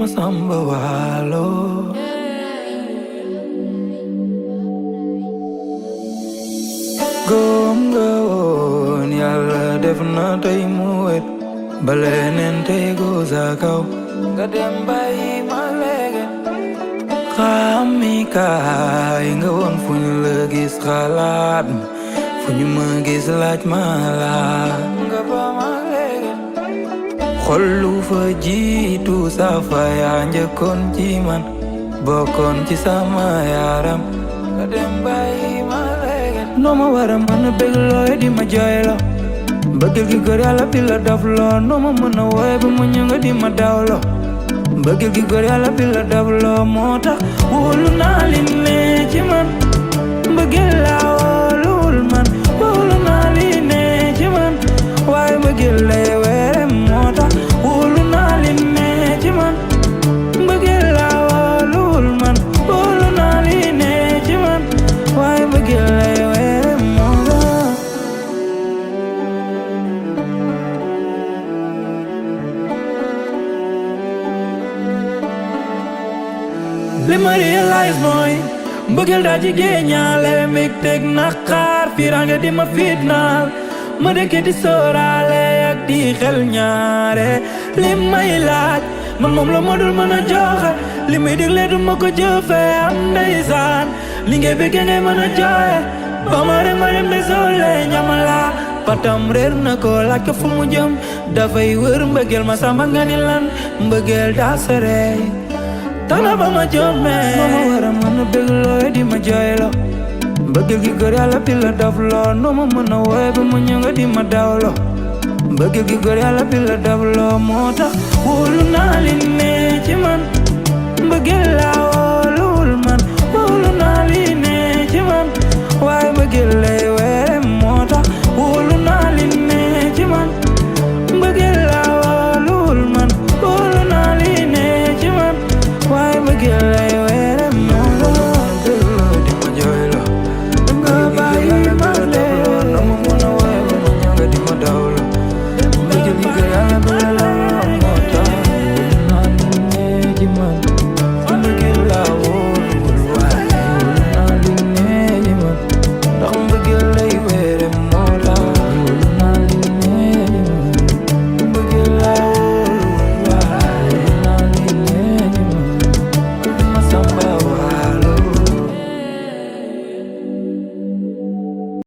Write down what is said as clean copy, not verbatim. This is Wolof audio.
Masamba Waalo góom nga woon Yàlla def na tey mu wet ba leneen tey goo sa kaw nga dem bàyyi ma léegi xami kaay nga woon fu ñu la gis xalaat fu ñu ma gis laaj ma laat nga ba ma léegi xol lu fa jiitu safa yaa njëkkoon ci man bokkoon ci sama yaram nga dem bàyyi ma léegi noo ma war a mën a bég looy di ma jooyloo mbëggeel gi góor Yàlla bi la daf loo noo ma mën a wooye ba mu ñëw nga di ma dawloo mbëggeel gi góor Yàlla bi la daf loo moo tax wóolu naa li ne ci man mbëggeel laa wóoluwul man wóolu naa li ne ci man waaye mbëggeel lay weere moo tax wóolu naa li ne ci man mbëggeel laa wóoluwul man wóolu naa li ne ci man waaye mbëggeel lay weere moo tax li ma realize mooy mbëggeel daa ci géeñaale mig teg naqaar fiiraange di ma fitnaal ma dëkke di sóoraale ak di xel ñaare li may laaj man moom la ma dul mën a joxe li muy digle du ma ko jëfe am ndeysaan li ngay bëggee ngay mën a jooye ba ma rek ma dem désolé ñamala patam réer na ko laaj ko fu mu jëm dafay wër mbëggeel ma samba nga ni lan mbëggeel daa sore tana ba ma jommee noo ma war a mën a bég looy di ma jooyloo mbëggeel gi góor Yàlla bi la daf loo noo ma mën a wooye ba mu ñëw nga di ma dawloo mbëggeel gi góor Yàlla bi la daf loo moo tax wóolu naa li ne ci man mbëggeel laa wóoluwul man wóolu naa li ne ci man waaye mbëggeel lay